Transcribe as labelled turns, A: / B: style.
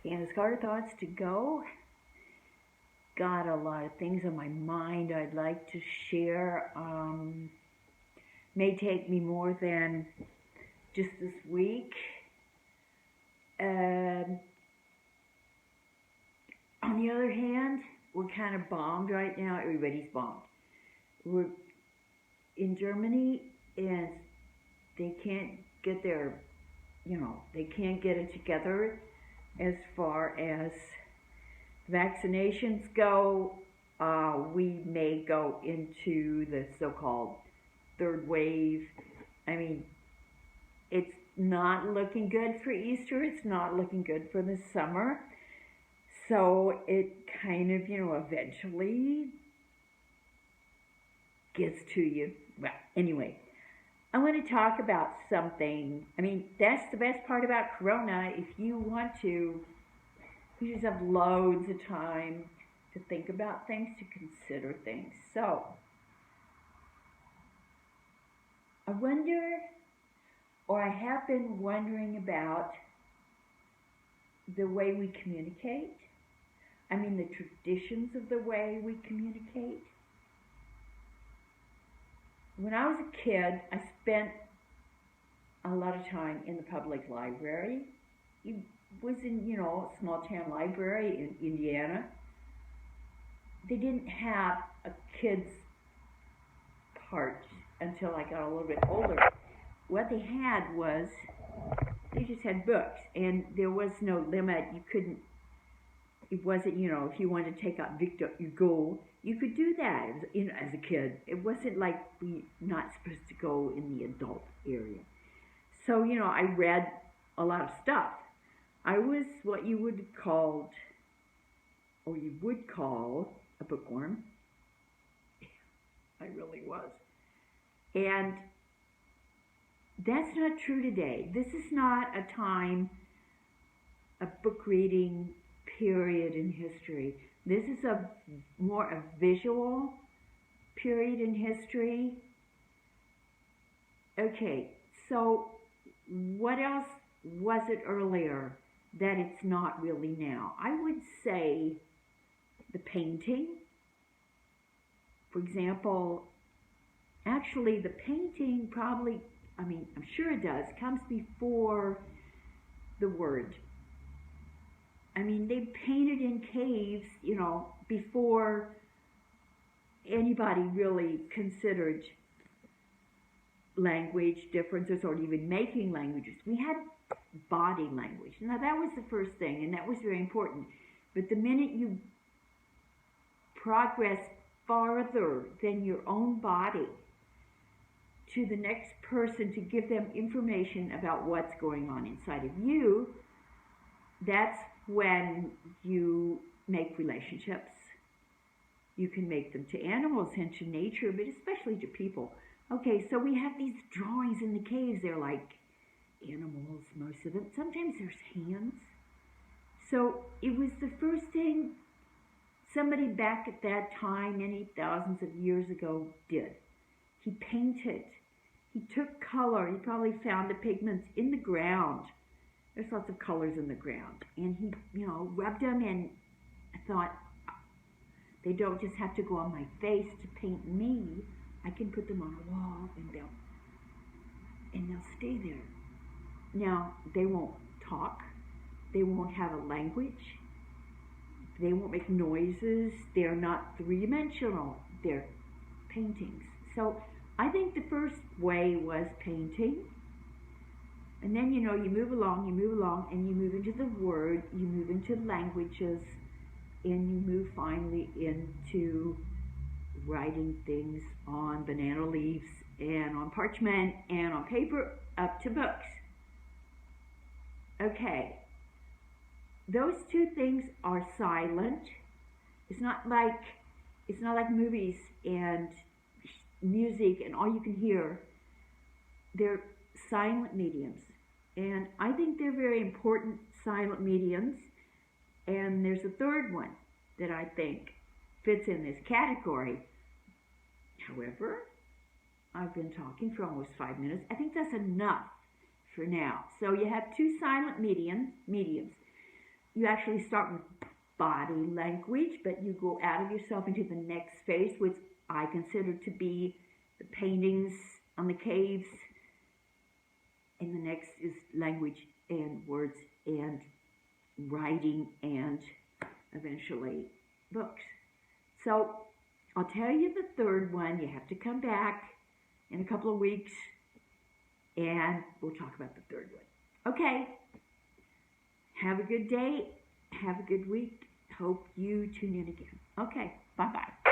A: Candace Carter thoughts to go. Got a lot of things on my mind I'd like to share. May take me more than just this week. On the other hand, we're kind of bombed right now. Everybody's bombed. We're in Germany and they can't get their, they can't get it together as far as vaccinations go. We may go into the so-called third wave. I mean, it's not looking good for Easter. It's not looking good for the summer. So it kind of, eventually gets to you. Well, anyway, I want to talk about something. I mean, that's the best part about Corona. If you want to, you just have loads of time to think about things, to consider things. So, I wonder, or I have been wondering about the way we communicate. I mean, the traditions of the way we communicate. When I was a kid, I spent a lot of time in the public library. It was in, a small town library in Indiana. They didn't have a kids part until I got a little bit older. What they had was, they just had books, and there was no limit. You couldn't, it wasn't, if you wanted to take out Victor Hugo, you could do that as a kid. It wasn't like we not supposed to go in the adult area. So, I read a lot of stuff. I was what you would call a bookworm. I really was. And that's not true today. This is not a time, a book reading period in history. This is more a visual period in history. Okay, so what else was it earlier that it's not really now? I would say the painting. For example, actually the painting probably, I'm sure it does, comes before the word. I mean, they painted in caves, before anybody really considered language differences or even making languages. We had body language. Now, that was the first thing, and that was very important. But the minute you progress farther than your own body to the next person to give them information about what's going on inside of you, that's when you make relationships. You can make them to animals and to nature, but especially to people. Okay, so we have these drawings in the caves. They're like animals, most of them. Sometimes there's hands. So it was the first thing somebody back at that time, many thousands of years ago, did. He painted. He took color. He probably found the pigments in the ground. There's lots of colors in the ground. And he, rubbed them in. I thought, they don't just have to go on my face to paint me. I can put them on a wall and they'll stay there. Now, they won't talk. They won't have a language. They won't make noises. They're not three-dimensional. They're paintings. So I think the first way was painting. And then, you move along, and you move into the word, you move into languages, and you move finally into writing things on banana leaves and on parchment and on paper up to books. Okay, those two things are silent. It's not like movies and music and all you can hear. They're silent mediums, and I think they're very important silent mediums. And there's a third one that I think fits in this category. However, I've been talking for almost 5 minutes. I think that's enough for now. So you have two silent mediums. you actually start with body language, but you go out of yourself into the next phase, which I consider to be the paintings on the caves. And the next is language and words and writing and eventually books. So I'll tell you the third one. You have to come back in a couple of weeks and we'll talk about the third one. Okay. Have a good day. Have a good week. Hope you tune in again. Okay. Bye-bye.